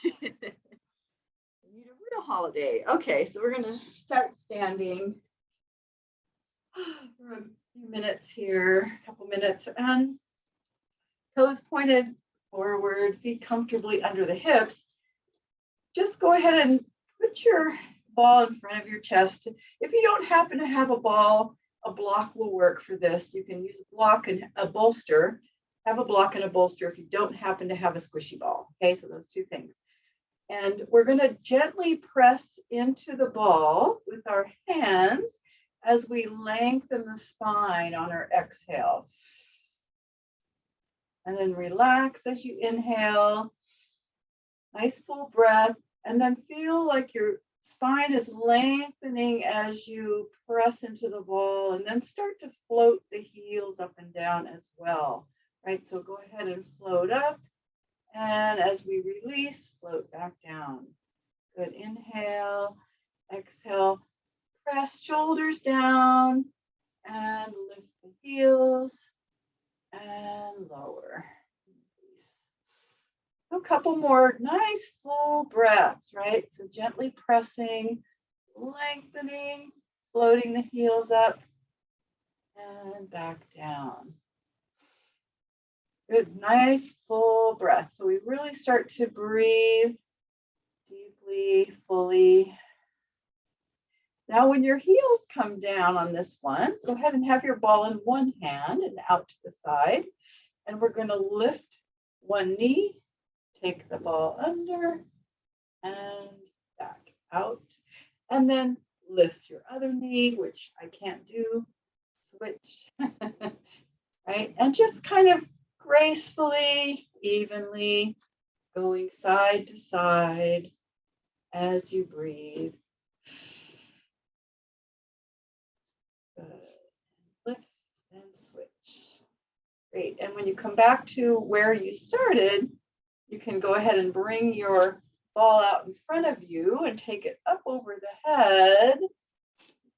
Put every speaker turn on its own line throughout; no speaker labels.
We need a real holiday. Okay, so we're gonna start standing for a few minutes here, a couple minutes, and toes pointed forward, feet comfortably under the hips. Just go ahead and put your ball in front of your chest. If you don't happen to have a ball, a block will work for this. You can use a block and a bolster. Have a block and a bolster if you don't happen to have a squishy ball. Okay, so those two things. And we're going to gently press into the ball with our hands as we lengthen the spine on our exhale. And then relax as you inhale. Nice full breath. And then feel like your spine is lengthening as you press into the ball, and then start to float the heels up and down as well. Right, so go ahead and float up, and as we release, float back down. Good, inhale, exhale, press shoulders down, and lift the heels, and lower. A couple more nice full breaths, right? So gently pressing, lengthening, floating the heels up, and back down. Good, nice full breath. So we really start to breathe deeply, fully. Now when your heels come down on this one, go ahead and have your ball in one hand and out to the side. And we're going to lift one knee, take the ball under and back out. And then lift your other knee, which I can't do. Switch. Right? And just kind of gracefully, evenly going side to side as you breathe. Good. Lift and switch. Great. And when you come back to where you started, you can go ahead and bring your ball out in front of you and take it up over the head. You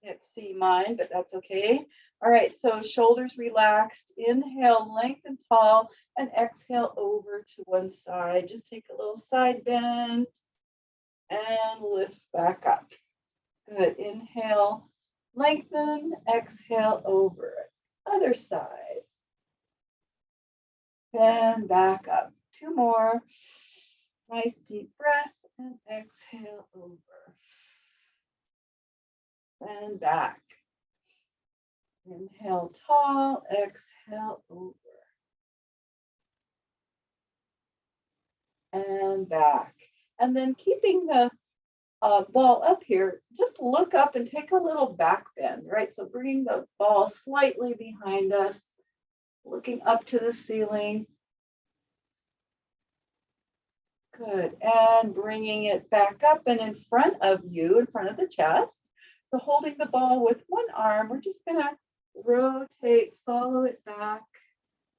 can't see mine, but that's okay. All right, so shoulders relaxed. Inhale, lengthen tall, and exhale over to one side. Just take a little side bend and lift back up. Good. Inhale, lengthen, exhale over. Other side. And back up. Two more. Nice deep breath and exhale over. And back. Inhale tall, exhale over. And back. And then keeping the ball up here, just look up and take a little back bend, right? So bringing the ball slightly behind us, looking up to the ceiling. Good, and bringing it back up and in front of you, in front of the chest. So holding the ball with one arm, we're just gonna rotate, follow it back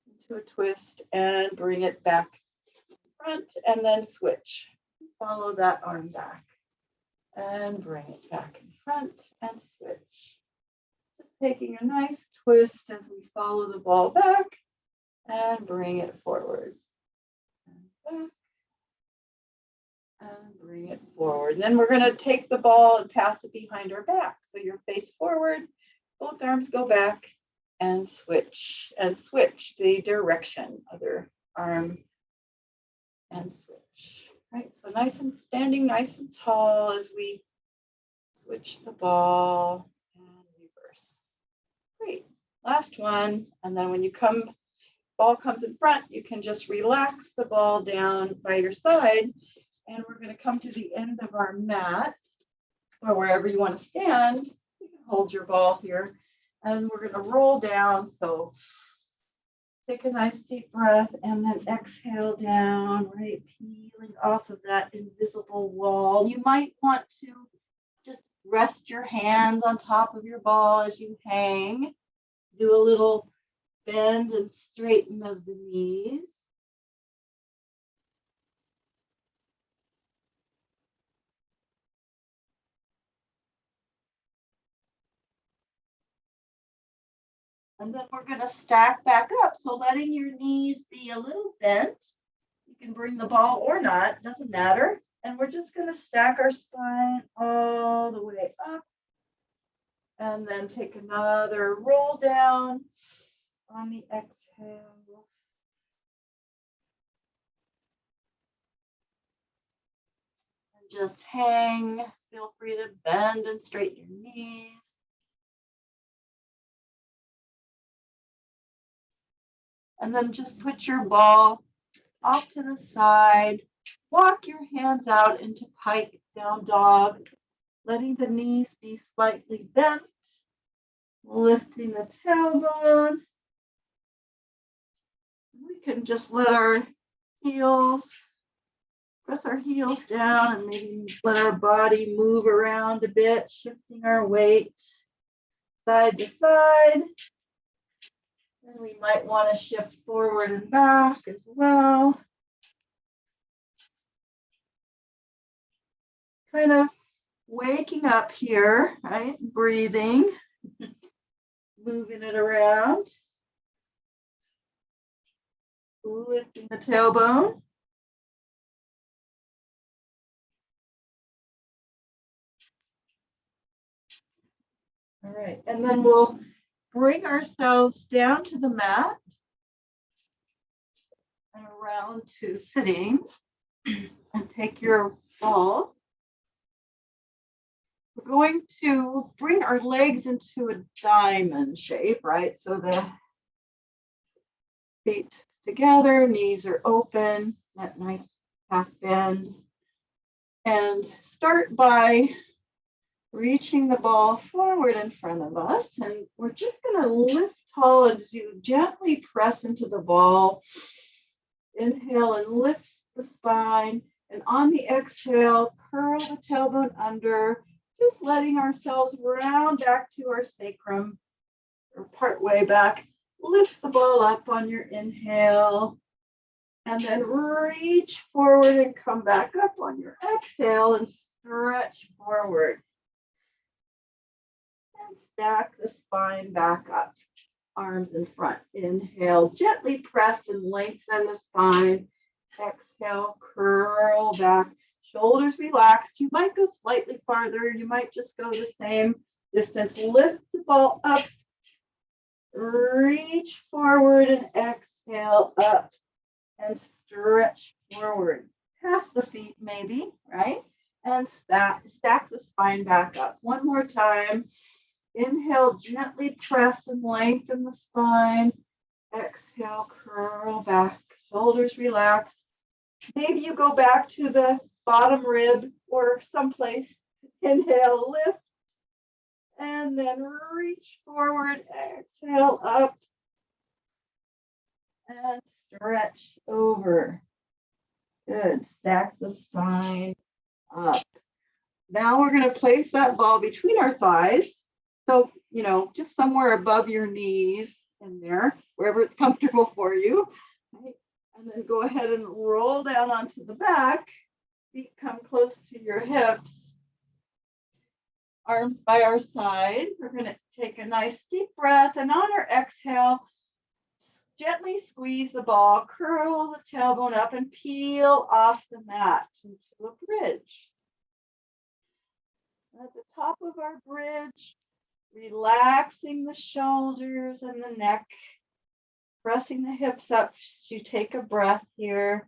into a twist and bring it back in front and then switch. Follow that arm back and bring it back in front and switch. Just taking a nice twist as we follow the ball back and bring it forward. And back. And bring it forward. And then we're going to take the ball and pass it behind our back. So you're face forward, both arms go back and switch the direction. Other arm and switch. Right, so nice and standing nice and tall as we switch the ball and reverse. Great, last one. And then when you ball comes in front, you can just relax the ball down by your side. And we're going to come to the end of our mat, or wherever you want to stand. You can hold your ball here. And we're going to roll down. So take a nice deep breath and then exhale down, right? Peeling off of that invisible wall. You might want to just rest your hands on top of your ball as you hang. Do a little bend and straighten of the knees. And then we're going to stack back up. So letting your knees be a little bent. You can bring the ball or not, doesn't matter. And we're just going to stack our spine all the way up. And then take another roll down on the exhale. And just hang. Feel free to bend and straighten your knees. And then just put your ball off to the side. Walk your hands out into pike down dog, letting the knees be slightly bent, lifting the tailbone. We can just let our heels, press our heels down and maybe let our body move around a bit, shifting our weight side to side. And we might want to shift forward and back as well. Kind of waking up here, right? Breathing, moving it around. Lifting the tailbone. All right, and then we'll bring ourselves down to the mat and around to sitting and take your ball. We're going to bring our legs into a diamond shape, right? So the feet together, knees are open, that nice half bend. And start by reaching the ball forward in front of us. And we're just going to lift tall and do gently press into the ball. Inhale and lift the spine. And on the exhale, curl the tailbone under, just letting ourselves round back to our sacrum or part way back. Lift the ball up on your inhale. And then reach forward and come back up on your exhale and stretch forward. And stack the spine back up, arms in front. Inhale, gently press and lengthen the spine. Exhale, curl back, shoulders relaxed. You might go slightly farther. You might just go the same distance. Lift the ball up, reach forward and exhale up and stretch forward. Past the feet maybe, right? And stack the spine back up. One more time. Inhale, gently press and lengthen the spine. Exhale, curl back, shoulders relaxed. Maybe you go back to the bottom rib or someplace. Inhale, lift, and then reach forward. Exhale, up, and stretch over. Good. Stack the spine up. Now we're going to place that ball between our thighs. So, just somewhere above your knees in there, wherever it's comfortable for you. Right? And then go ahead and roll down onto the back. Feet come close to your hips. Arms by our side. We're going to take a nice deep breath. And on our exhale, gently squeeze the ball, curl the tailbone up, and peel off the mat into a bridge. At the top of our bridge, relaxing the shoulders and the neck, pressing the hips up as you take a breath here.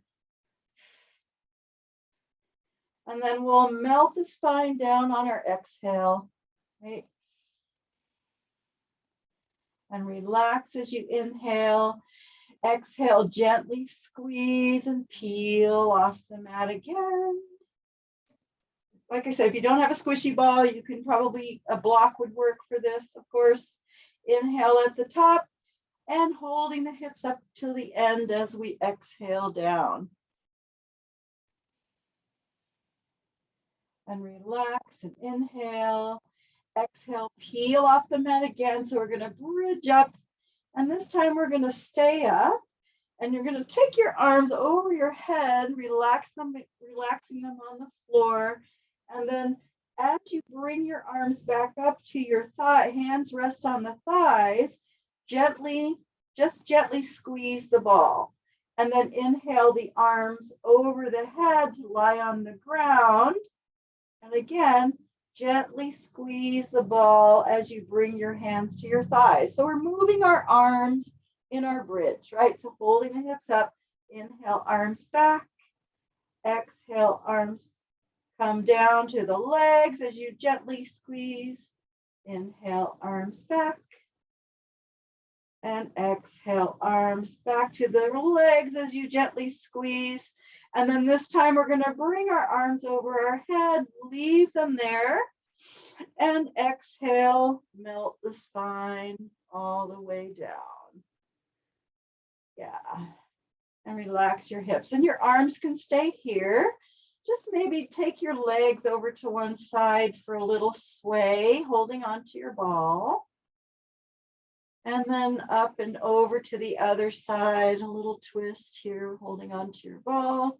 And then we'll melt the spine down on our exhale, right? And relax as you inhale. Exhale, gently squeeze and peel off the mat again. Like I said, if you don't have a squishy ball, you can probably, a block would work for this, of course. Inhale at the top and holding the hips up till the end as we exhale down. And relax and inhale. Exhale, peel off the mat again. So we're going to bridge up. And this time we're going to stay up. And you're going to take your arms over your head, relaxing them on the floor. And then as you bring your arms back up to your thigh, hands rest on the thighs, just gently squeeze the ball. And then inhale the arms over the head to lie on the ground. And again, gently squeeze the ball as you bring your hands to your thighs. So we're moving our arms in our bridge, right? So holding the hips up, inhale, arms back. Exhale, arms come down to the legs as you gently squeeze. Inhale, arms back. And exhale, arms back to the legs as you gently squeeze. And then this time we're going to bring our arms over our head, leave them there. And exhale, melt the spine all the way down. Yeah. And relax your hips. And your arms can stay here. Just maybe take your legs over to one side for a little sway, holding onto your ball. And then up and over to the other side, a little twist here, holding onto your ball.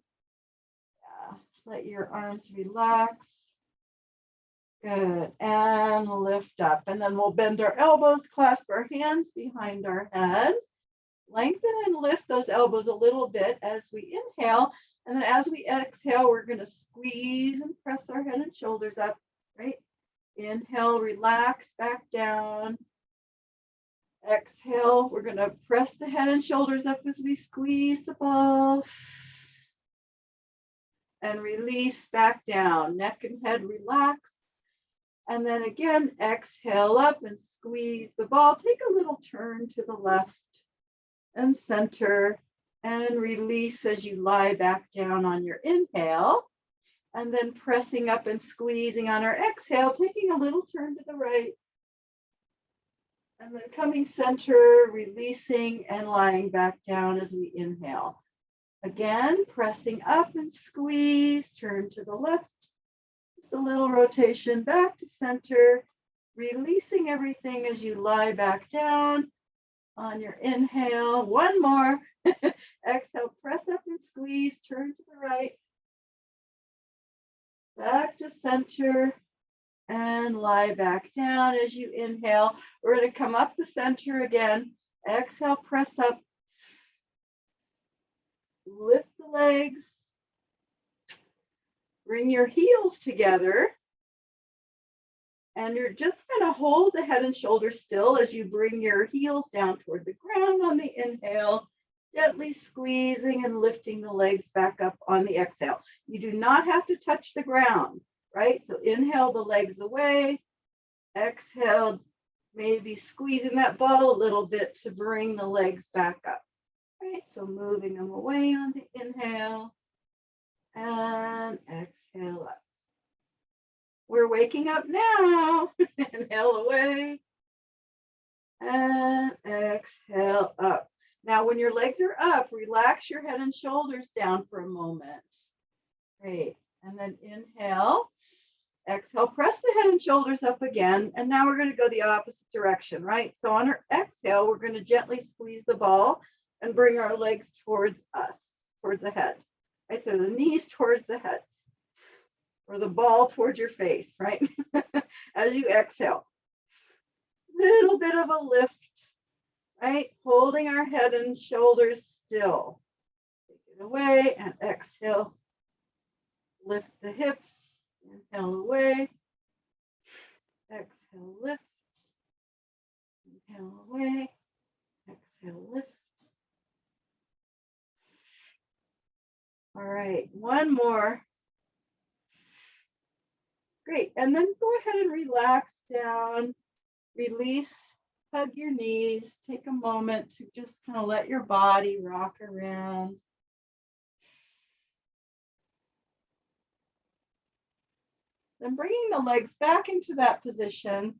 Yeah, just let your arms relax. Good, and lift up. And then we'll bend our elbows, clasp our hands behind our head. Lengthen and lift those elbows a little bit as we inhale. And then as we exhale, we're going to squeeze and press our head and shoulders up, right? Inhale, relax, back down. Exhale, we're going to press the head and shoulders up as we squeeze the ball. And release back down. Neck and head relax. And then again, exhale up and squeeze the ball. Take a little turn to the left and center. And release as you lie back down on your inhale. And then pressing up and squeezing on our exhale, taking a little turn to the right. And then coming center, releasing and lying back down as we inhale. Again, pressing up and squeeze, turn to the left. Just a little rotation back to center, releasing everything as you lie back down on your inhale. One more. Exhale, press up and squeeze, turn to the right. Back to center. And lie back down as you inhale. We're going to come up the center again. Exhale, press up. Lift the legs. Bring your heels together. And you're just going to hold the head and shoulders still as you bring your heels down toward the ground on the inhale. Gently squeezing and lifting the legs back up on the exhale. You do not have to touch the ground. Right? So inhale the legs away, exhale, maybe squeezing that ball a little bit to bring the legs back up. Right? So moving them away on the inhale and exhale up. We're waking up now. Inhale away and exhale up. Now, when your legs are up, relax your head and shoulders down for a moment. Great. And then inhale, exhale, press the head and shoulders up again. And now we're going to go the opposite direction, right? So on our exhale, we're going to gently squeeze the ball and bring our legs towards us, towards the head, right? So the knees towards the head or the ball towards your face, right? As you exhale, little bit of a lift, right? Holding our head and shoulders still. Take it away and exhale. Lift the hips, inhale away, exhale, lift, inhale away, exhale, lift. All right, one more. Great, and then go ahead and relax down, release, hug your knees, take a moment to just kind of let your body rock around. Then bringing the legs back into that position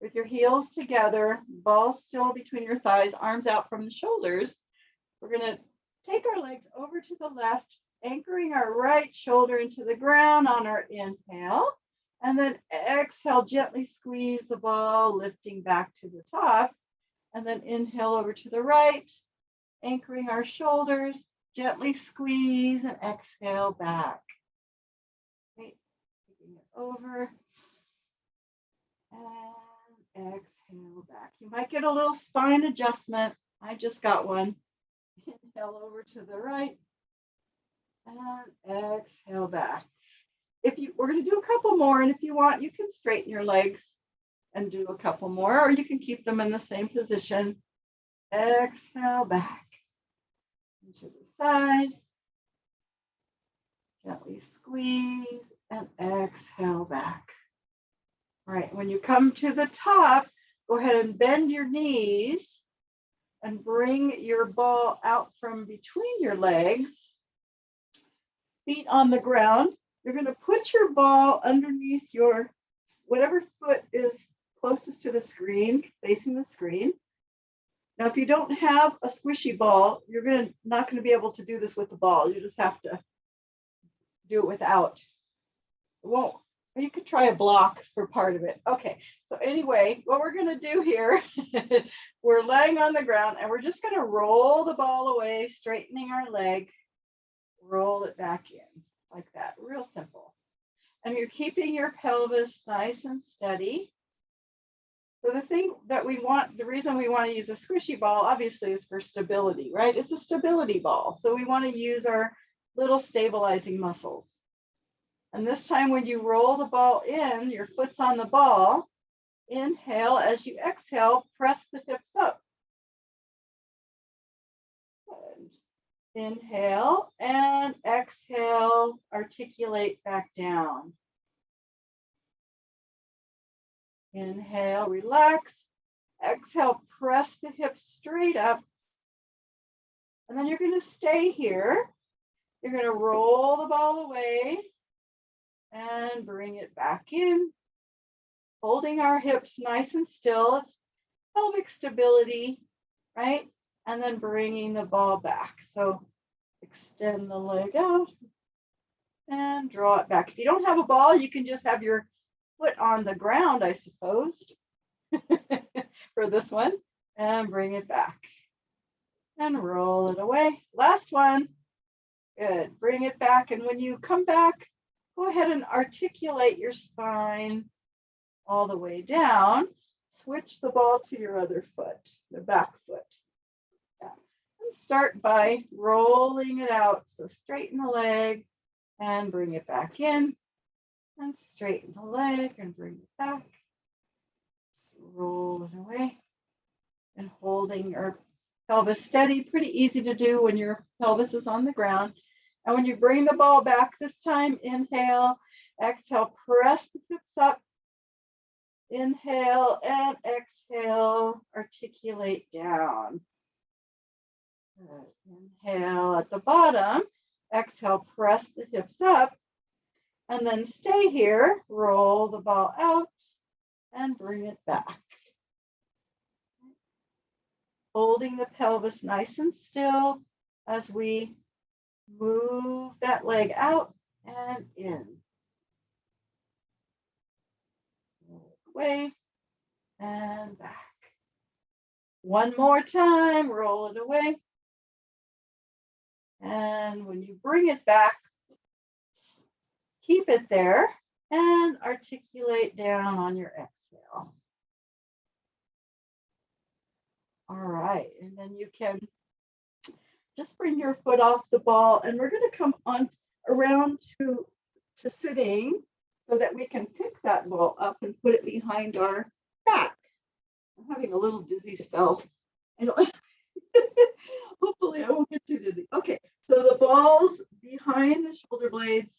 with your heels together, balls still between your thighs, arms out from the shoulders. We're going to take our legs over to the left, anchoring our right shoulder into the ground on our inhale. And then exhale, gently squeeze the ball, lifting back to the top. And then inhale over to the right, anchoring our shoulders, gently squeeze and exhale back. Right. Taking it over and exhale back. You might get a little spine adjustment. I just got one. Inhale over to the right and exhale back. We're going to do a couple more, and if you want, you can straighten your legs and do a couple more, or you can keep them in the same position. Exhale back to the side. Gently squeeze and exhale back. All right, when you come to the top, go ahead and bend your knees and bring your ball out from between your legs. Feet on the ground. You're going to put your ball underneath your whatever foot is closest to the screen, facing the screen. Now, if you don't have a squishy ball, you're not going to be able to do this with the ball. You just have to do it without. It won't. Or you could try a block for part of it. Okay, so anyway, what we're going to do here, we're laying on the ground and we're just going to roll the ball away, straightening our leg, roll it back in like that, real simple. And you're keeping your pelvis nice and steady. So the thing that the reason we want to use a squishy ball, obviously, is for stability, right? It's a stability ball. So we want to use our little stabilizing muscles. And this time when you roll the ball in, your foot's on the ball, inhale. As you exhale, press the hips up. Good. Inhale and exhale, articulate back down. Inhale, relax. Exhale, press the hips straight up. And then you're going to stay here. You're going to roll the ball away and bring it back in, holding our hips nice and still. It's pelvic stability, right? And then bringing the ball back. So extend the leg out and draw it back. If you don't have a ball, you can just have your foot on the ground, I suppose, for this one, and bring it back and roll it away. Last one. Good. Bring it back. And when you come back, go ahead and articulate your spine all the way down. Switch the ball to your other foot, the back foot. Yeah. And start by rolling it out. So straighten the leg and bring it back in. And straighten the leg and bring it back. Just roll it away. And holding your pelvis steady, pretty easy to do when your pelvis is on the ground. And when you bring the ball back this time, inhale, exhale, press the hips up. Inhale and exhale, articulate down. Good. Inhale at the bottom, exhale, press the hips up. And then stay here, roll the ball out and bring it back. Holding the pelvis nice and still as we move that leg out and in. Away and back. One more time, roll it away. And when you bring it back, keep it there and articulate down on your exhale. All right, and then you can just bring your foot off the ball, and we're going to come on around to sitting so that we can pick that ball up and put it behind our back. I'm having a little dizzy spell. Hopefully I won't get too dizzy. Okay, so the ball's behind the shoulder blades,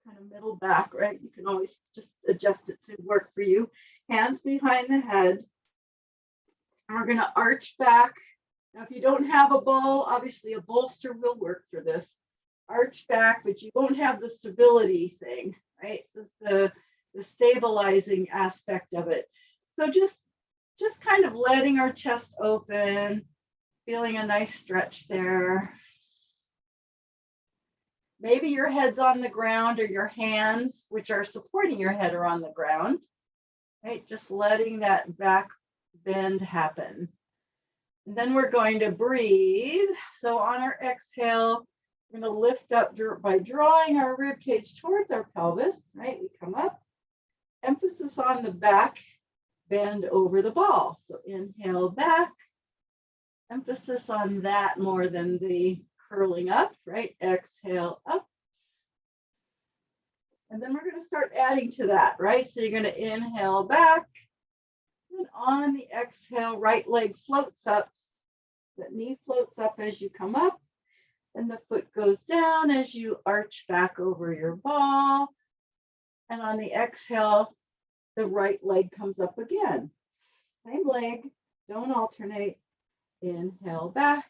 kind of middle back, right? You can always just adjust it to work for you. Hands behind the head. And we're going to arch back. Now, if you don't have a ball, obviously a bolster will work for this. Arch back, but you won't have the stability thing, right? The stabilizing aspect of it. So just kind of letting our chest open, feeling a nice stretch there. Maybe your head's on the ground or your hands, which are supporting your head, are on the ground, right? Just letting that back bend happen. And then we're going to breathe. So on our exhale, we're going to lift up by drawing our rib cage towards our pelvis, right? We come up. Emphasis on the back, bend over the ball. So inhale back Emphasis on that more than the curling up, right? Exhale up. And then we're going to start adding to that, right? So you're going to inhale back. And on the exhale, right leg floats up. The knee floats up as you come up. And the foot goes down as you arch back over your ball. And on the exhale, the right leg comes up again. Same leg, don't alternate. Inhale back.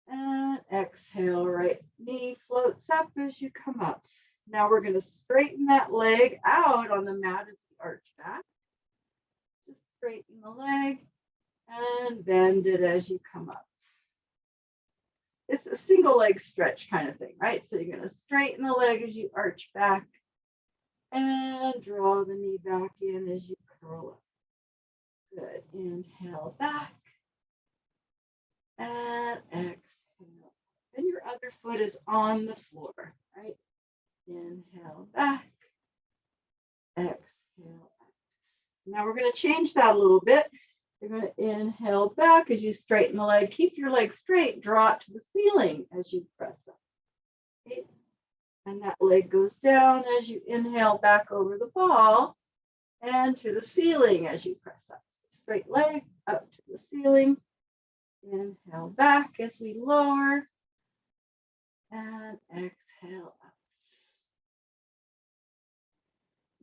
And exhale, right knee floats up as you come up. Now we're going to straighten that leg out on the mat as we arch back. Just straighten the leg and bend it as you come up. It's a single leg stretch kind of thing, right? So you're going to straighten the leg as you arch back and draw the knee back in as you curl up. Good. Inhale back and exhale. And your other foot is on the floor, right? Inhale back, exhale up. Now we're going to change that a little bit. You're going to inhale back as you straighten the leg. Keep your leg straight. Draw it to the ceiling as you press up. Okay. And that leg goes down as you inhale back over the ball and to the ceiling as you press up. So straight leg up to the ceiling. Inhale back as we lower and exhale up.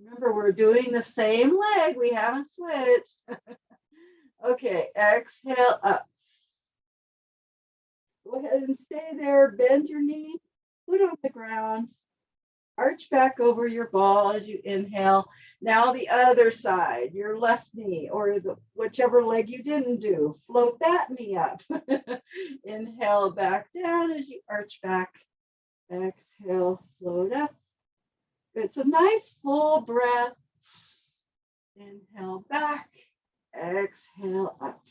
Remember, we're doing the same leg. We haven't switched. Okay, exhale up. Go ahead and stay there. Bend your knee, foot on the ground. Arch back over your ball as you inhale. Now the other side, your left knee or whichever leg you didn't do, float that knee up. Inhale back down as you arch back. Exhale, float up. It's a nice full breath. Inhale back, exhale up.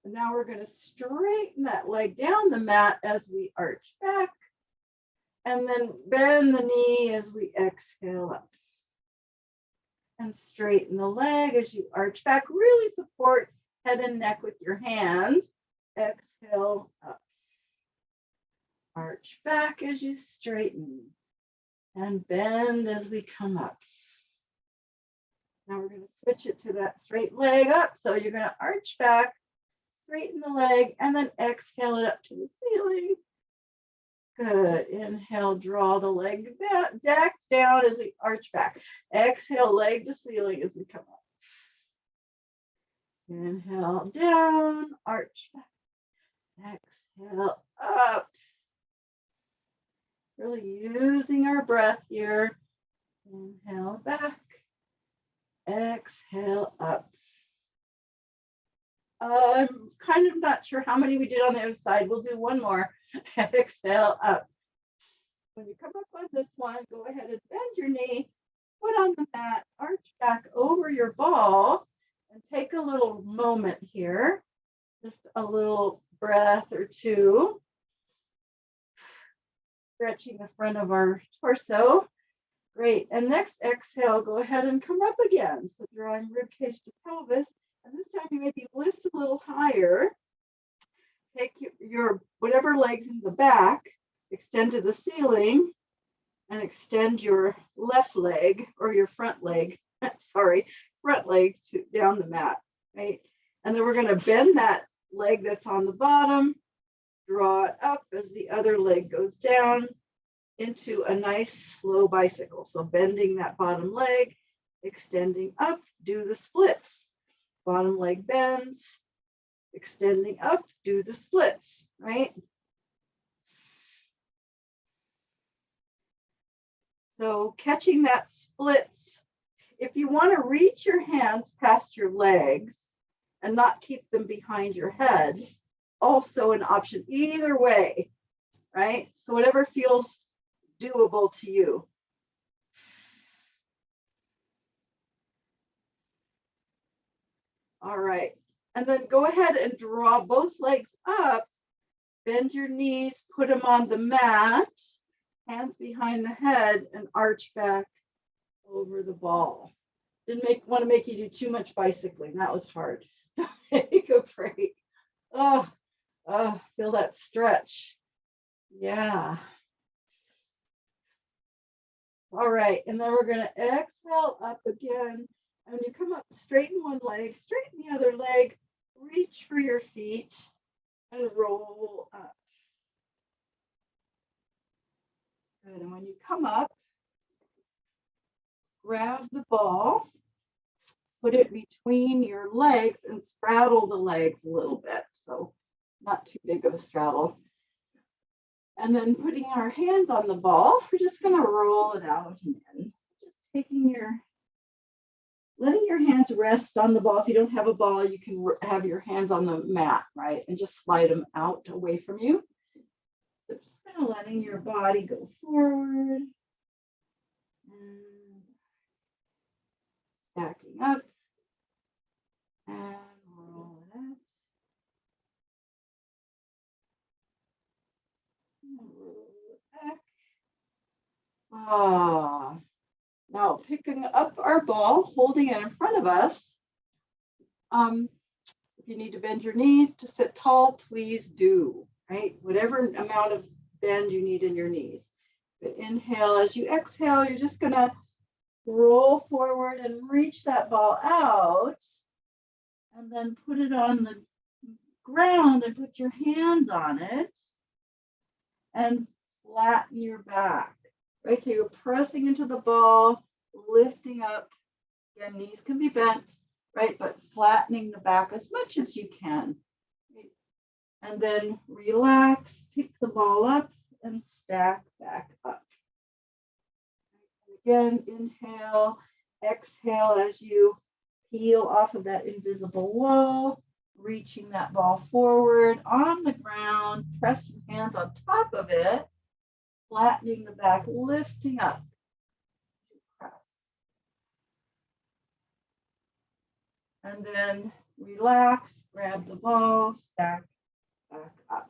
And now we're going to straighten that leg down the mat as we arch back. And then bend the knee as we exhale up. And straighten the leg as you arch back. Really support head and neck with your hands. Exhale up. Arch back as you straighten. And bend as we come up. Now we're going to switch it to that straight leg up. So you're going to arch back, straighten the leg, and then exhale it up to the ceiling. Good. Inhale, draw the leg back down as we arch back. Exhale, leg to ceiling as we come up. Inhale, down, arch back. Exhale, up. Really using our breath here. Inhale, back. Exhale, up. I'm kind of not sure how many we did on the other side. We'll do one more. Exhale up. When you come up on this one, go ahead and bend your knee, foot on the mat, arch back over your ball, and take a little moment here. Just a little breath or two. Stretching the front of our torso. Great. And next exhale, go ahead and come up again. So drawing rib cage to pelvis. And this time you maybe lift a little higher. Take your whatever legs in the back, extend to the ceiling, and extend your left leg or your front leg, front leg down the mat, right? And then we're going to bend that leg that's on the bottom, draw it up as the other leg goes down into a nice slow bicycle. So bending that bottom leg, extending up, do the splits. Bottom leg bends, extending up, do the splits, right? So catching that splits, if you want to reach your hands past your legs and not keep them behind your head, also an option either way, right? So whatever feels doable to you. All right, and then go ahead and draw both legs up, bend your knees, put them on the mat, hands behind the head, and arch back over the ball. Didn't want to make you do too much bicycling. That was hard. Take a break. Oh, feel that stretch. Yeah. All right, and then we're going to exhale up again. And you come up, straighten one leg, straighten the other leg, reach for your feet, and roll up. Good. And when you come up, grab the ball, put it between your legs, and straddle the legs a little bit. So not too big of a straddle. And then putting our hands on the ball, we're just going to roll it out and in. Just letting your hands rest on the ball. If you don't have a ball, you can have your hands on the mat, right? And just slide them out away from you. So just kind of letting your body go forward. And stacking up. And roll it out. And roll it back. Now picking up our ball, holding it in front of us. If you need to bend your knees to sit tall, please do, right? Whatever amount of bend you need in your knees. But inhale, as you exhale, you're just gonna roll forward and reach that ball out, and then put it on the ground and put your hands on it and flatten your back, right? So you're pressing into the ball, lifting up. Again, knees can be bent, right? But flattening the back as much as you can. Right? And then relax, pick the ball up and stack back up. Again, inhale, exhale as you peel off of that invisible wall, reaching that ball forward on the ground, press your hands on top of it, flattening the back, lifting up. Press. And then relax, grab the ball, stack back up.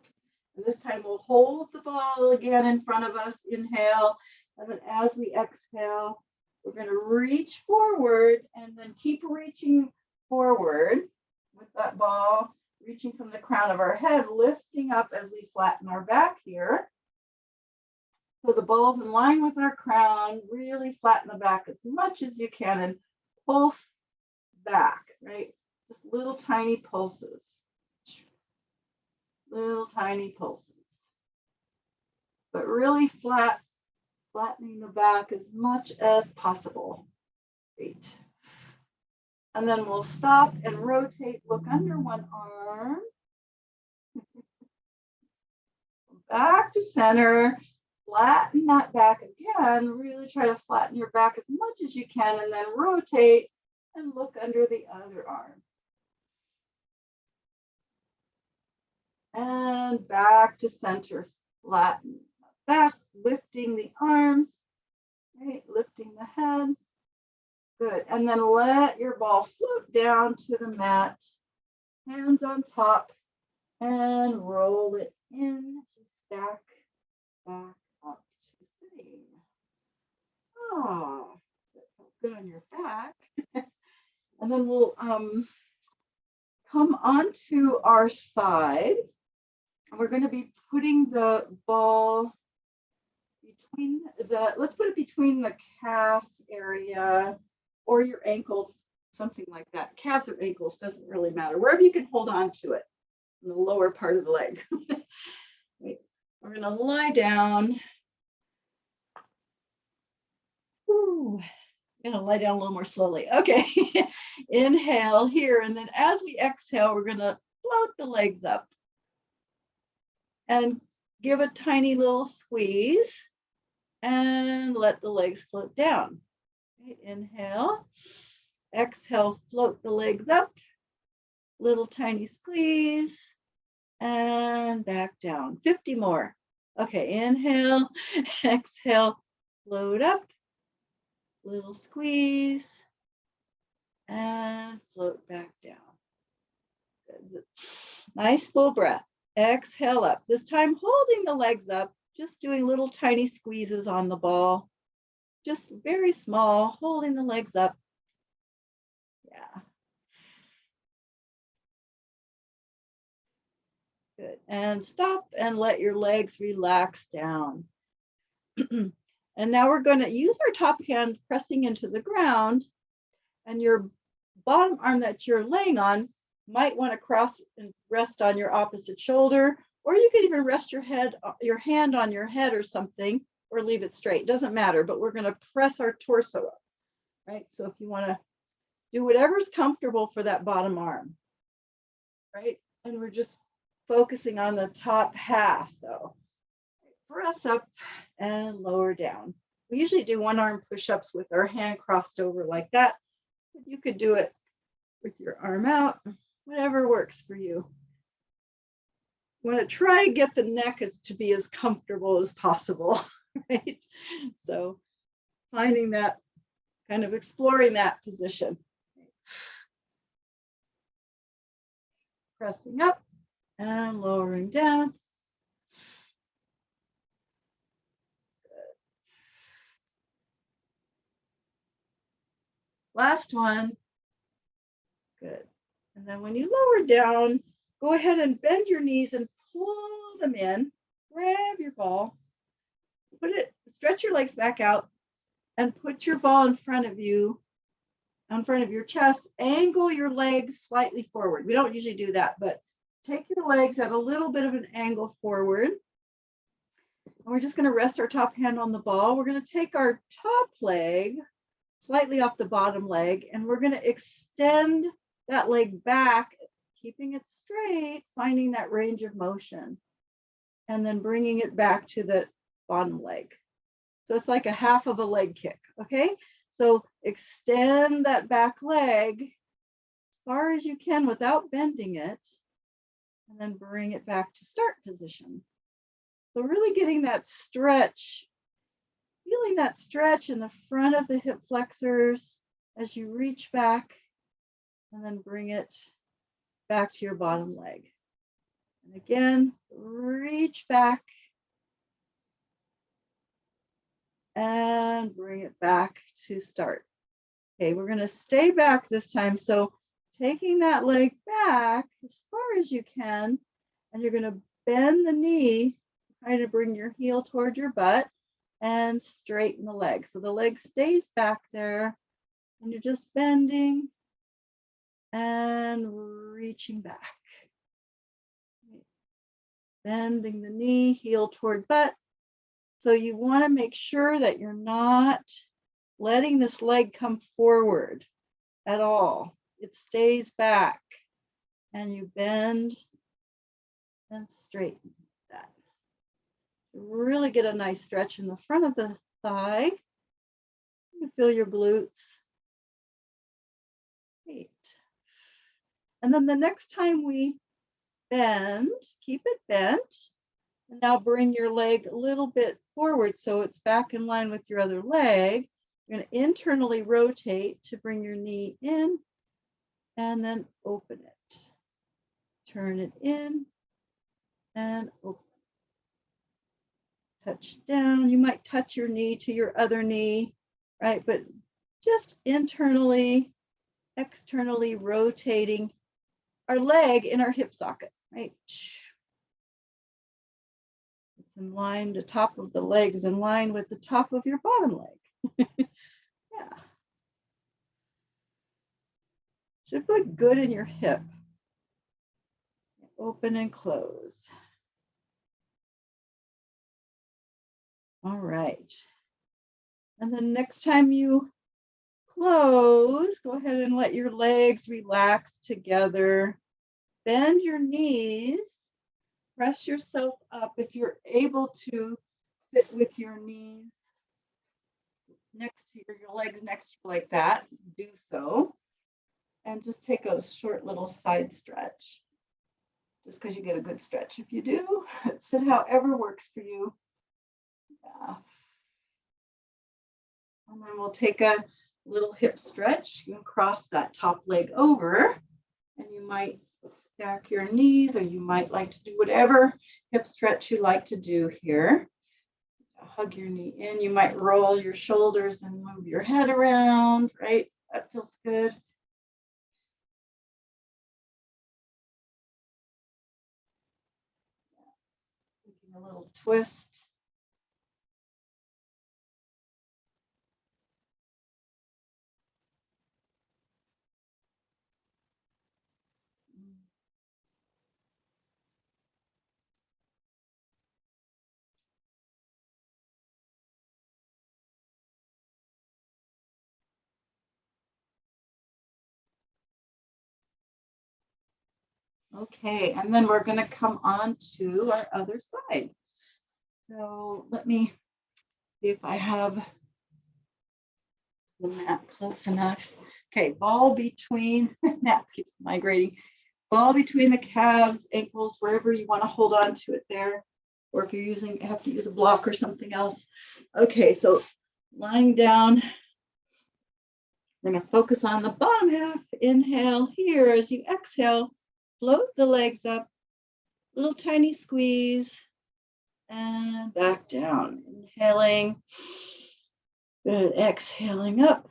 And this time we'll hold the ball again in front of us, inhale, and then as we exhale, we're going to reach forward and then keep reaching forward with that ball, reaching from the crown of our head, lifting up as we flatten our back here. So the ball's in line with our crown, really flatten the back as much as you can and pulse back, right? Just little tiny pulses. Little tiny pulses. But really flattening the back as much as possible. Great. And then we'll stop and rotate, look under one arm. Back to center. Flatten that back again. Really try to flatten your back as much as you can, and then rotate and look under the other arm. And back to center. Flatten back, lifting the arms, right? Lifting the head. Good. And then let your ball float down to the mat. Hands on top. And roll it in. Stack back up to sitting. Oh, that felt good on your back. And then we'll come onto our side. And we're going to be putting the ball between let's put it between the calf area or your ankles, something like that. Calves or ankles, doesn't really matter. Wherever you can hold on to it, in the lower part of the leg. We're going to lie down. Ooh, I'm going to lie down a little more slowly. Okay. Inhale here. And then as we exhale, we're going to float the legs up and give a tiny little squeeze and let the legs float down. Okay, inhale. Exhale, float the legs up. Little tiny squeeze. And back down. 50 more. Okay, inhale, exhale, float up, little squeeze, and float back down. Good. Nice full breath. Exhale up. This time holding the legs up, just doing little tiny squeezes on the ball. Just very small, holding the legs up. Yeah. Good. And stop and let your legs relax down. And now we're going to use our top hand pressing into the ground, and your bottom arm that you're laying on might want to cross and rest on your opposite shoulder, or you could even rest your hand on your head or something, or leave it straight. Doesn't matter, but we're going to press our torso up, right? So if you want to do whatever's comfortable for that bottom arm, right? And we're just focusing on the top half though. Press up and lower down. We usually do one arm push-ups with our hand crossed over like that. You could do it with your arm out, whatever works for you. You want to try to get the neck to be as comfortable as possible, right? So finding that, kind of exploring that position. Pressing up and lowering down. Last one. Good. And then when you lower down, go ahead and bend your knees and pull them in. Grab your ball, stretch your legs back out, and put your ball in front of you, in front of your chest. Angle your legs slightly forward. We don't usually do that, but take your legs at a little bit of an angle forward. And we're just going to rest our top hand on the ball. We're going to take our top leg slightly off the bottom leg, and we're going to extend that leg back, keeping it straight, finding that range of motion, and then bringing it back to the bottom leg. So it's like a half of a leg kick, okay? So extend that back leg as far as you can without bending it, and then bring it back to start position. So really getting that stretch, feeling that stretch in the front of the hip flexors as you reach back, and then bring it back to your bottom leg. And again, reach back and bring it back to start. Okay, we're going to stay back this time. So taking that leg back as far as you can, and you're going to bend the knee, try to bring your heel toward your butt and straighten the leg. So the leg stays back there, and you're just bending and reaching back. Bending the knee, heel toward butt. So you want to make sure that you're not letting this leg come forward at all. It stays back, and you bend and straighten that. Really get a nice stretch in the front of the thigh. You feel your glutes. Great. And then the next time we bend, keep it bent. And now bring your leg a little bit forward so it's back in line with your other leg. You're going to internally rotate to bring your knee in and then open it. Turn it in and open. Touch down. You might touch your knee to your other knee, right? But just internally, externally rotating our leg in our hip socket, right? It's in line, the top of the leg is in line with the top of your bottom leg. Yeah. Should look good in your hip. Open and close. All right. And then next time you close, go ahead and let your legs relax together. Bend your knees. Press yourself up. If you're able to sit with your knees next to your legs next to you like that, do so. And just take a short little side stretch. Just because you get a good stretch. If you do, sit however works for you. Yeah. And then we'll take a little hip stretch. You can cross that top leg over, and you might stack your knees, or you might like to do whatever hip stretch you like to do here. Hug your knee in. You might roll your shoulders and move your head around, right? That feels good. little twist. Okay, and then we're going to come on to our other side. So let me see if I have the mat close enough. Okay, ball between, mat keeps migrating, ball between the calves, ankles, wherever you want to hold on to it there. Or if you're using, have to use a block or something else. Okay, so lying down, we're going to focus on the bottom half. Inhale here as you exhale, float the legs up, little tiny squeeze, and back down. Inhaling, good. Exhaling up,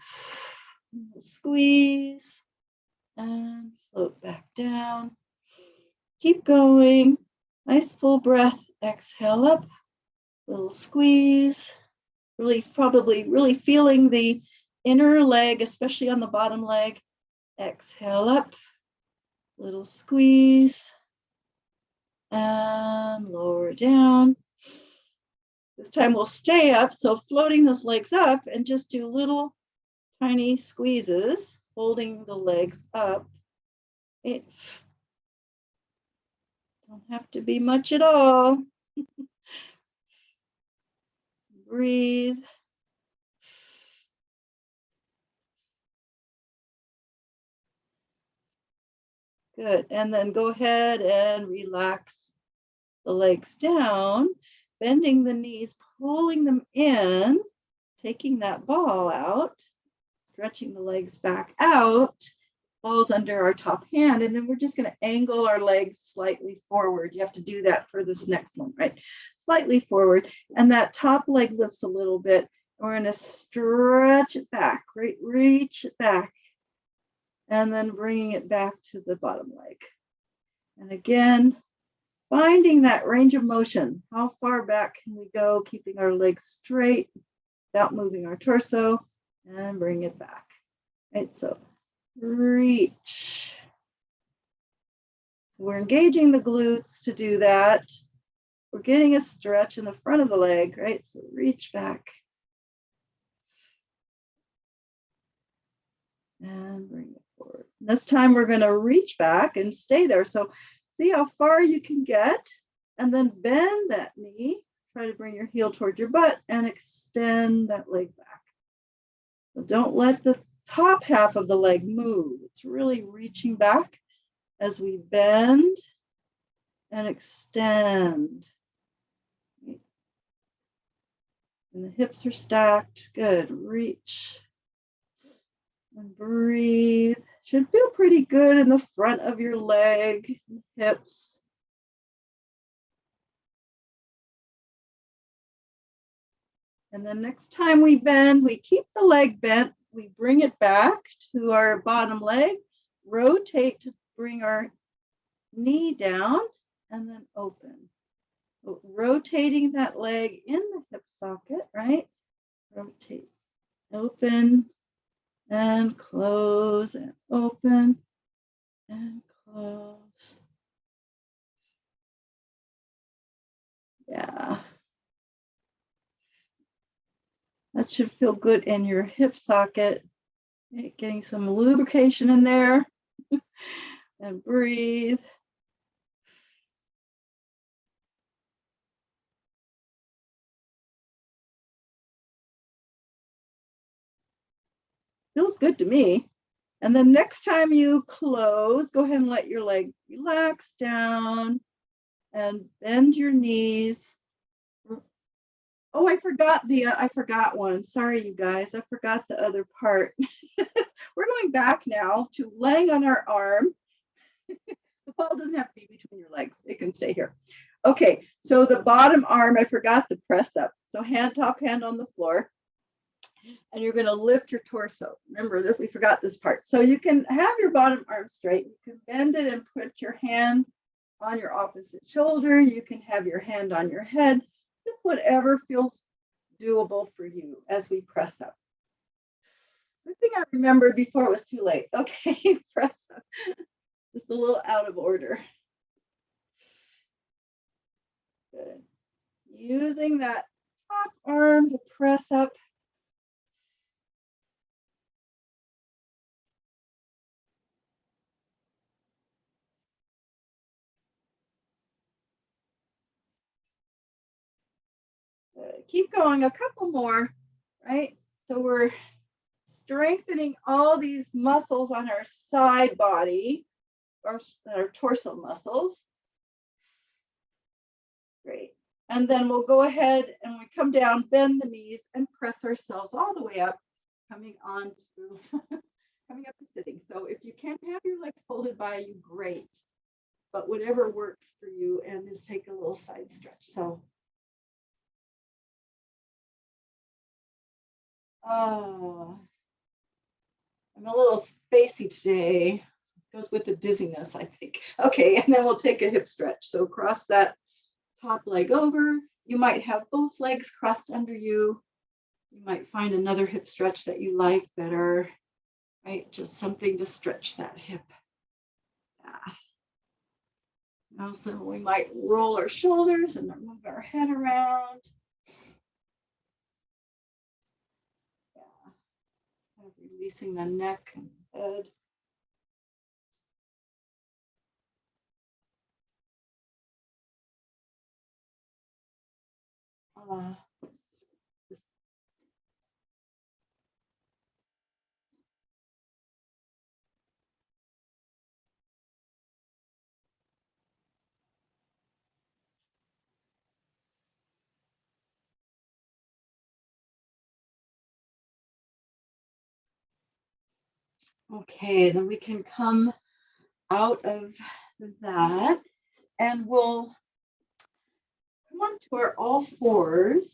squeeze, and float back down. Keep going. Nice full breath. Exhale up, little squeeze. Really feeling the inner leg, especially on the bottom leg. Exhale up, little squeeze, and lower down. This time we'll stay up, so floating those legs up and just do little tiny squeezes, holding the legs up. It don't have to be much at all. Breathe. Good, and then go ahead and relax the legs down, bending the knees, pulling them in, taking that ball out, stretching the legs back out, balls under our top hand, and then we're just going to angle our legs slightly forward. You have to do that for this next one, right? Slightly forward, and that top leg lifts a little bit. We're going to stretch it back, right? Reach it back, and then bringing it back to the bottom leg. And again, finding that range of motion. How far back can we go, keeping our legs straight without moving our torso, and bring it back. Right, so reach. So we're engaging the glutes to do that. We're getting a stretch in the front of the leg, right? So reach back. And bring it forward. This time we're going to reach back and stay there. So see how far you can get, and then bend that knee. Try to bring your heel toward your butt and extend that leg back. So don't let the top half of the leg move. It's really reaching back as we bend and extend. And the hips are stacked. Good. Reach and breathe. Should feel pretty good in the front of your leg, hips. And then next time we bend, we keep the leg bent. We bring it back to our bottom leg, rotate to bring our knee down, and then open. So rotating that leg in the hip socket, right? Rotate, open, and close, and open, and close. Yeah. That should feel good in your hip socket. Getting some lubrication in there. And breathe. Feels good to me. And then next time you close, go ahead and let your leg relax down and bend your knees. Oh, I forgot one. Sorry, you guys. I forgot the other part. We're going back now to laying on our arm. The ball doesn't have to be between your legs. It can stay here. Okay, so the bottom arm, I forgot the press up. So top hand on the floor. And you're going to lift your torso. Remember that we forgot this part. So you can have your bottom arm straight. You can bend it and put your hand on your opposite shoulder. You can have your hand on your head, just whatever feels doable for you as we press up. Good thing I remembered before it was too late. Okay, press up. Just a little out of order. Good. Using that top arm to press up. Good. Keep going, a couple more, right? So we're strengthening all these muscles on our side body, our torso muscles. Great. And then we'll go ahead and when we come down, bend the knees and press ourselves all the way up, coming on to coming up to sitting. So if you can't have your legs folded by you, great. But whatever works for you, and just take a little side stretch. So I'm a little spacey today. Goes with the dizziness, I think. Okay, and then we'll take a hip stretch. So cross that top leg over. You might have both legs crossed under you. You might find another hip stretch that you like better, right? Just something to stretch that hip. Yeah. Also, we might roll our shoulders and move our head around. Yeah. Kind of releasing the neck and head. Okay, then we can come out of that and we'll come on to our all fours.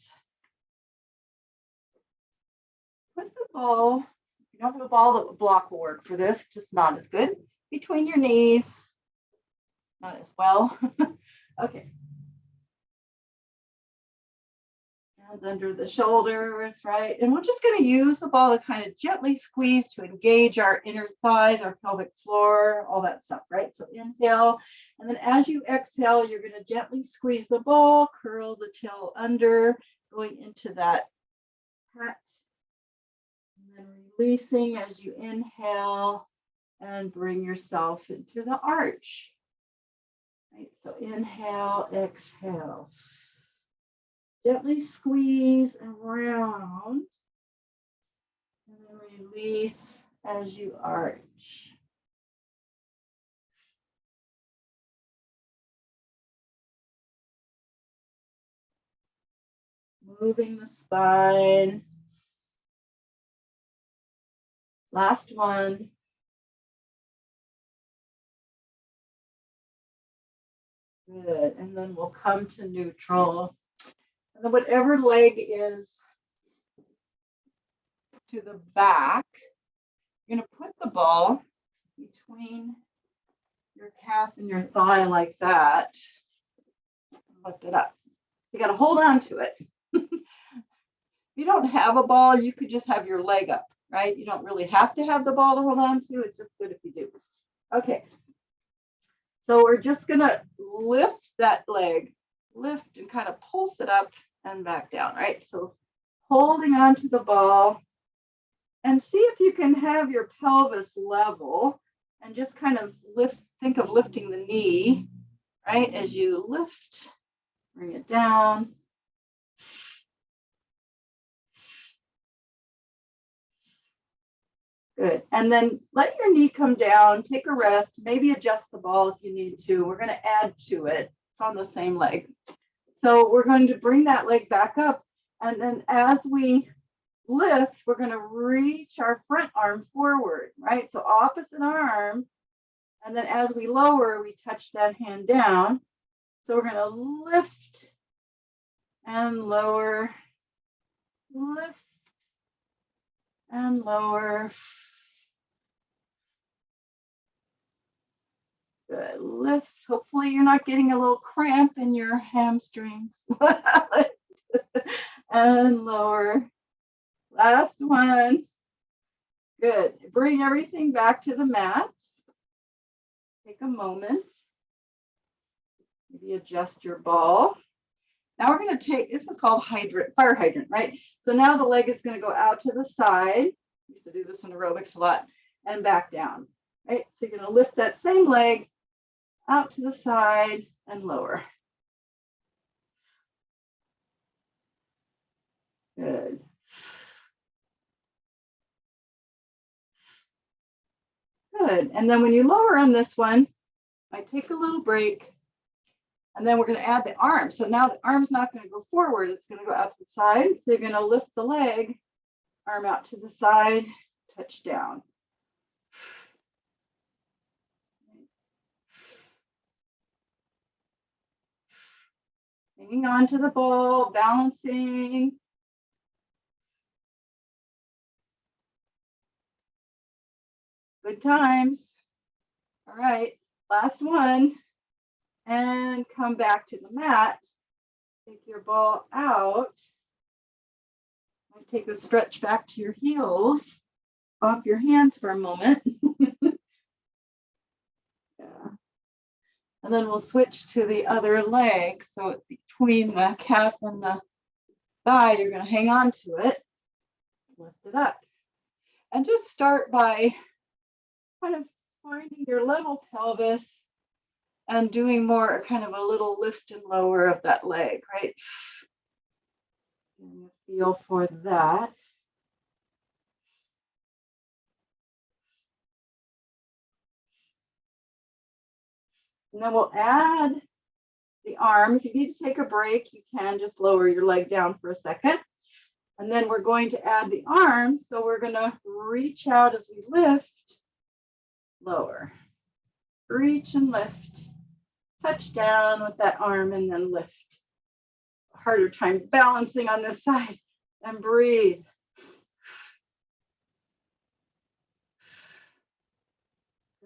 Put the ball, if you don't have a ball, that block will work for this, just not as good. Between your knees, not as well. Okay. Hands under the shoulders, right? And we're just going to use the ball to kind of gently squeeze to engage our inner thighs, our pelvic floor, all that stuff, right? So inhale, and then as you exhale, you're going to gently squeeze the ball, curl the tail under, going into that pat. And then releasing as you inhale and bring yourself into the arch. Right, so inhale, exhale. Gently squeeze around and then release as you arch. Moving the spine. Last one. Good. And then we'll come to neutral. And then whatever leg is to the back, you're going to put the ball between your calf and your thigh like that. Lift it up. You got to hold on to it. If you don't have a ball, you could just have your leg up, right? You don't really have to have the ball to hold on to. It's just good if you do. Okay. So we're just going to lift that leg, lift and kind of pulse it up and back down, right? So holding on to the ball and see if you can have your pelvis level and just kind of lift, think of lifting the knee, right? As you lift, bring it down. Good. And then let your knee come down, take a rest, maybe adjust the ball if you need to. We're going to add to it. It's on the same leg. So we're going to bring that leg back up. And then as we lift, we're going to reach our front arm forward, right? So opposite arm. And then as we lower, we touch that hand down. So we're going to lift and lower, lift and lower. Good. Lift. Hopefully you're not getting a little cramp in your hamstrings. And lower. Last one. Good. Bring everything back to the mat. Take a moment. Maybe adjust your ball. Now we're going to take, this is called fire hydrant, right? So now the leg is going to go out to the side. I used to do this in aerobics a lot, and back down, right? So you're going to lift that same leg out to the side and lower. Good. Good. And then when you lower on this one, I take a little break, and then we're going to add the arm. So now the arm's not going to go forward. It's going to go out to the side. So you're going to lift the leg, arm out to the side, touch down. Hanging on to the ball, balancing. Good times. All right, last one. And come back to the mat. Take your ball out. And take a stretch back to your heels. Off your hands for a moment. Yeah. And then we'll switch to the other leg. So between the calf and the thigh, you're going to hang on to it. Lift it up. And just start by kind of finding your level pelvis and doing more kind of a little lift and lower of that leg, right? And feel for that. And then we'll add the arm. If you need to take a break, you can just lower your leg down for a second. And then we're going to add the arm. So we're going to reach out as we lift, lower, reach and lift, touch down with that arm and then lift. Harder time balancing on this side, and breathe.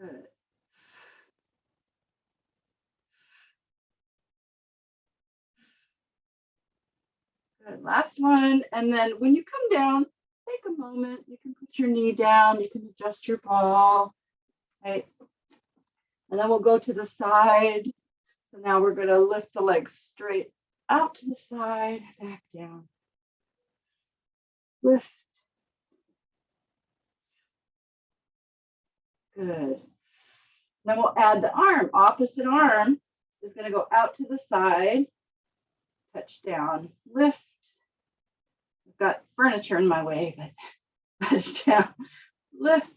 Good. Good. Last one. And then when you come down, take a moment. You can put your knee down. You can adjust your ball. Right. And then we'll go to the side. So now we're going to lift the legs straight out to the side, back down. Lift. Good. Then we'll add the arm. Opposite arm is going to go out to the side, touch down, lift. I've got furniture in my way, but touch down, lift.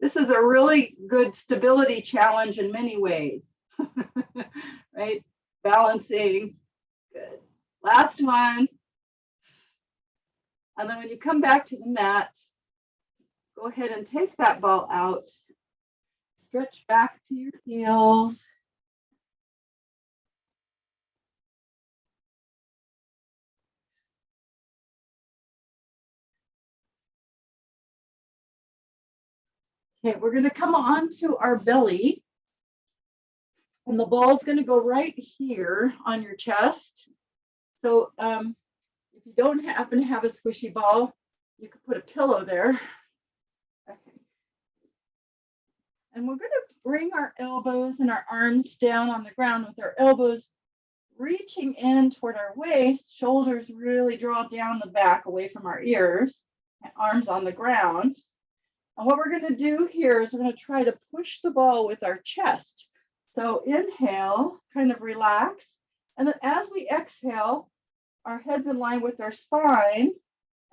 This is a really good stability challenge in many ways, right? Balancing, good. Last one. And then when you come back to the mat, go ahead and take that ball out. Stretch back to your heels. Okay, we're going to come on to our belly. And the ball is going to go right here on your chest. So if you don't happen to have a squishy ball, you could put a pillow there. Okay. And we're going to bring our elbows and our arms down on the ground with our elbows reaching in toward our waist, shoulders really draw down the back away from our ears, and arms on the ground. And what we're going to do here is we're going to try to push the ball with our chest. So inhale, kind of relax. And then as we exhale, our head's in line with our spine.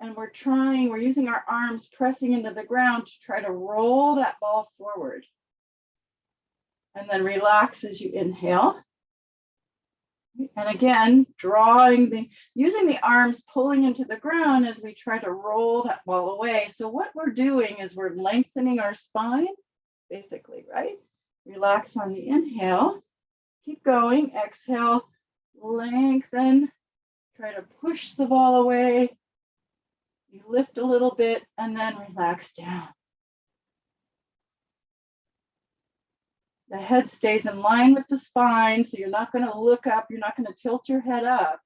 And we're using our arms pressing into the ground to try to roll that ball forward. And then relax as you inhale. And again, using the arms pulling into the ground as we try to roll that ball away. So what we're doing is we're lengthening our spine, basically, right? Relax on the inhale. Keep going. Exhale, lengthen. Try to push the ball away. You lift a little bit and then relax down. The head stays in line with the spine, so you're not going to look up, you're not going to tilt your head up,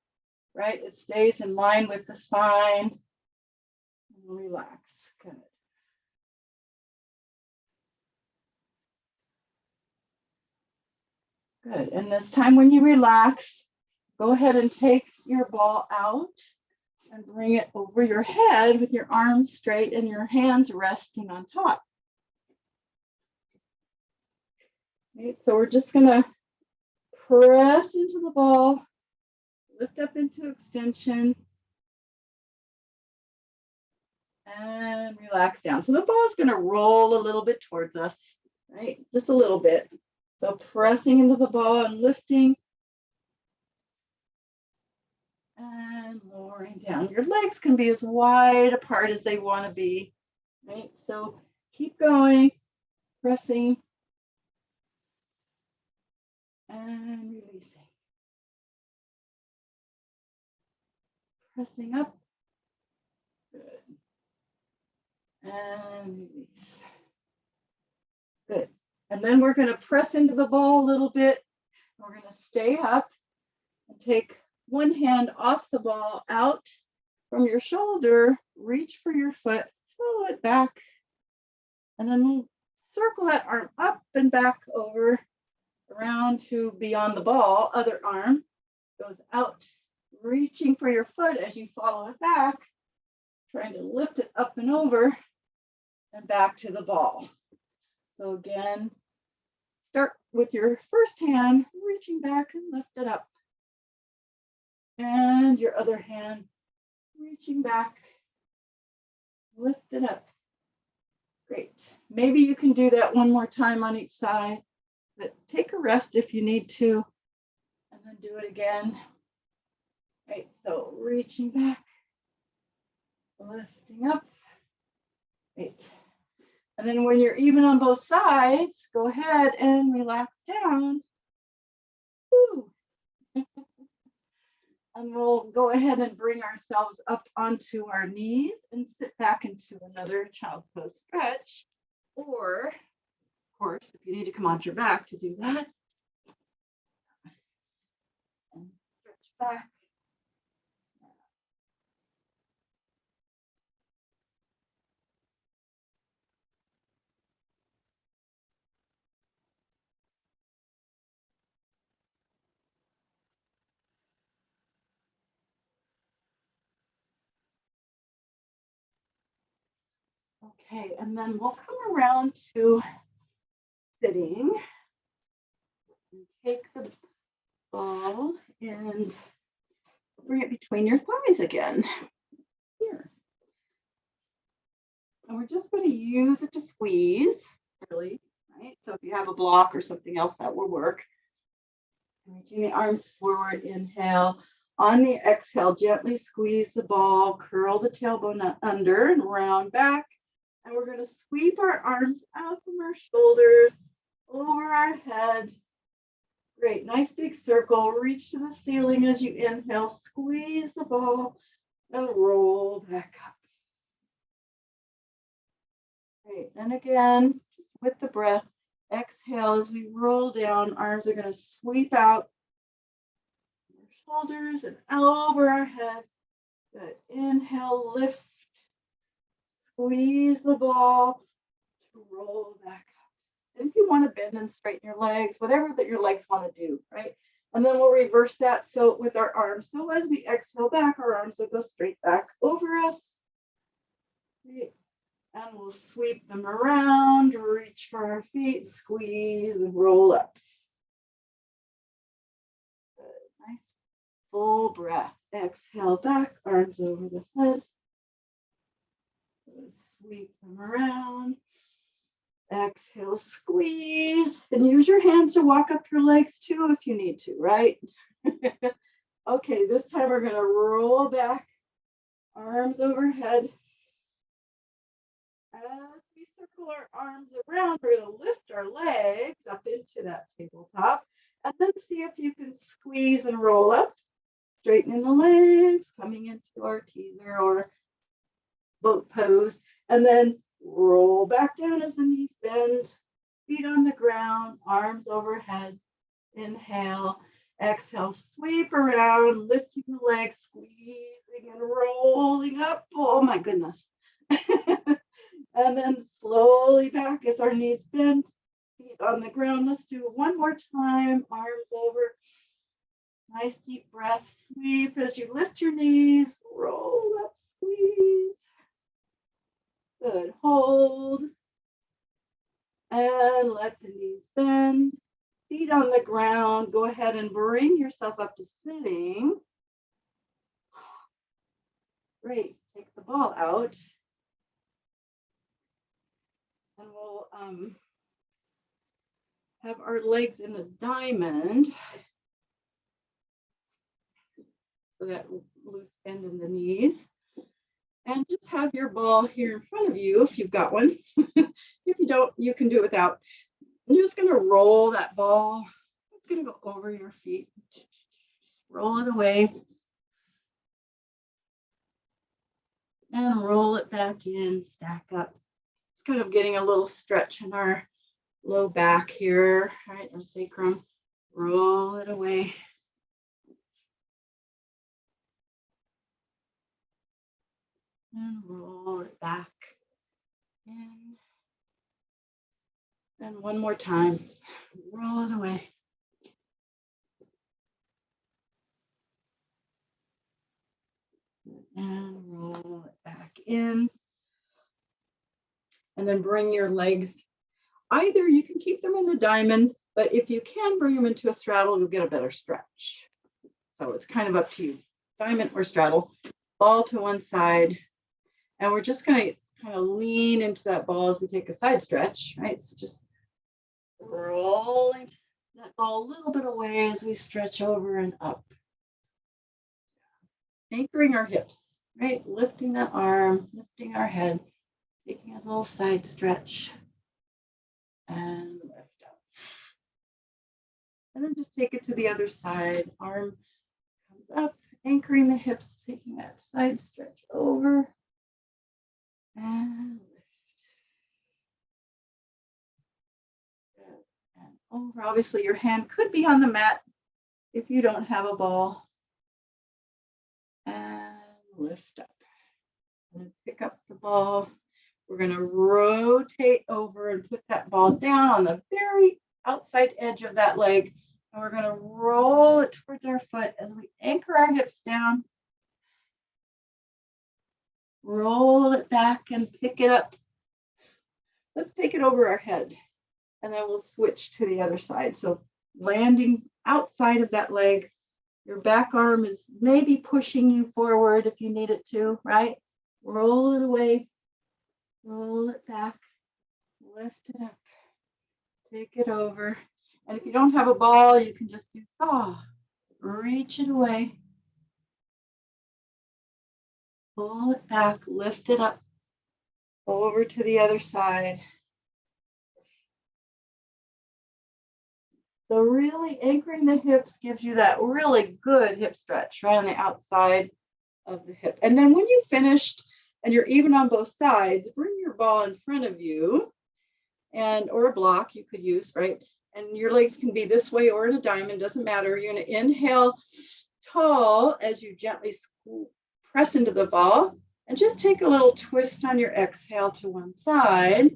right? It stays in line with the spine. Relax. Good. Good. And this time when you relax, go ahead and take your ball out and bring it over your head with your arms straight and your hands resting on top. Okay, so we're just going to press into the ball, lift up into extension, and relax down. So the ball is going to roll a little bit towards us, right? Just a little bit. So pressing into the ball and lifting and lowering down. Your legs can be as wide apart as they want to be, right? So keep going, pressing and releasing. Pressing up. Good. And release. Good. And then we're going to press into the ball a little bit. We're going to stay up and take one hand off the ball out from your shoulder, reach for your foot, follow it back, and then circle that arm up and back over, around to beyond the ball. Other arm goes out, reaching for your foot as you follow it back, trying to lift it up and over and back to the ball. So again, start with your first hand, reaching back and lift it up. And your other hand, reaching back, lift it up. Great. Maybe you can do that one more time on each side, but take a rest if you need to, and then do it again. Right, so reaching back, lifting up. Great. And then when you're even on both sides, go ahead and relax down. Woo. And we'll go ahead and bring ourselves up onto our knees and sit back into another child's pose stretch. Or, of course, if you need to come onto your back to do that, and stretch back. Okay, and then we'll come around to sitting and take the ball and bring it between your thighs again. Here. And we're just going to use it to squeeze, really, right? So if you have a block or something else, that will work. Reaching the arms forward, inhale. On the exhale, gently squeeze the ball, curl the tailbone under and round back. And we're going to sweep our arms out from our shoulders, over our head. Great, nice big circle. Reach to the ceiling as you inhale, squeeze the ball and roll back up. Great, and again, just with the breath, exhale as we roll down, arms are going to sweep out our shoulders and over our head. Good, inhale, lift. Squeeze the ball to roll back up. And if you want to bend and straighten your legs, whatever that your legs want to do, right? And then we'll reverse that so with our arms. So as we exhale back, our arms will go straight back over us. Great. And we'll sweep them around, reach for our feet, squeeze and roll up. Good. Nice full breath. Exhale back, arms over the head. Sweep them around. Exhale, squeeze, and use your hands to walk up your legs too if you need to, right? Okay, this time we're going to roll back, arms overhead. As we circle our arms around, we're going to lift our legs up into that tabletop, and then see if you can squeeze and roll up, straightening the legs, coming into our teaser or boat pose, and then roll back down as the knees bend, feet on the ground, arms overhead. Inhale, exhale, sweep around, lifting the legs, squeezing and rolling up. Oh my goodness. And then slowly back as our knees bend, feet on the ground. Let's do it one more time, arms over. Nice deep breath, sweep as you lift your knees, roll up, squeeze. Good, hold. And let the knees bend, feet on the ground. Go ahead and bring yourself up to sitting. Great, take the ball out. And we'll have our legs in a diamond. So that loose bend in the knees. And just have your ball here in front of you if you've got one. If you don't, you can do it without. You're just gonna roll that ball. It's gonna go over your feet. Roll it away. And roll it back in, stack up. It's kind of getting a little stretch in our low back here, right? Our sacrum. Roll it away. And roll it back in. And one more time, roll it away. And roll it back in. And then bring your legs. Either you can keep them in the diamond, but if you can bring them into a straddle, you'll get a better stretch. So it's kind of up to you, diamond or straddle. Ball to one side. And we're just gonna kind of lean into that ball as we take a side stretch, right? So just rolling that ball a little bit away as we stretch over and up. Anchoring our hips, right? Lifting that arm, lifting our head, taking a little side stretch and lift up. And then just take it to the other side. Arm comes up, anchoring the hips, taking that side stretch over and lift. Good. And over. Obviously, your hand could be on the mat if you don't have a ball. And lift up. And then pick up the ball. We're going to rotate over and put that ball down on the very outside edge of that leg. And we're going to roll it towards our foot as we anchor our hips down. Roll it back and pick it up. Let's take it over our head. And then we'll switch to the other side. So landing outside of that leg. Your back arm is maybe pushing you forward if you need it to, right? Roll it away. Roll it back. Lift it up. Take it over. And if you don't have a ball, you can just do thaw. Reach it away. Pull it back. Lift it up. Over to the other side. So really anchoring the hips gives you that really good hip stretch right on the outside of the hip. And then when you've finished and you're even on both sides, bring your ball in front of you or a block you could use, right? And your legs can be this way or in a diamond, doesn't matter. You're going to inhale tall as you gently press into the ball and just take a little twist on your exhale to one side.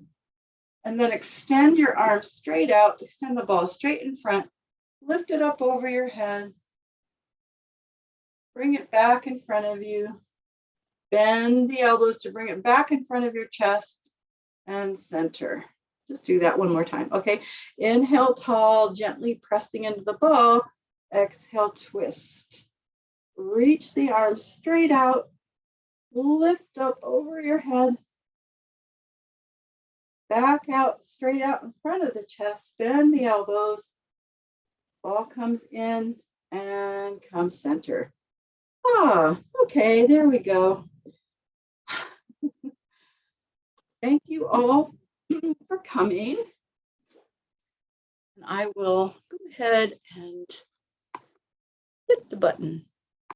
And then extend your arms straight out, extend the ball straight in front, lift it up over your head, bring it back in front of you, bend the elbows to bring it back in front of your chest and center. Just do that one more time, okay? Inhale tall, gently pressing into the ball, exhale twist. Reach the arms straight out, lift up over your head, back out, straight out in front of the chest, bend the elbows, ball comes in and comes center. Okay, there we go. Thank you all for coming. And I will go ahead and hit the button.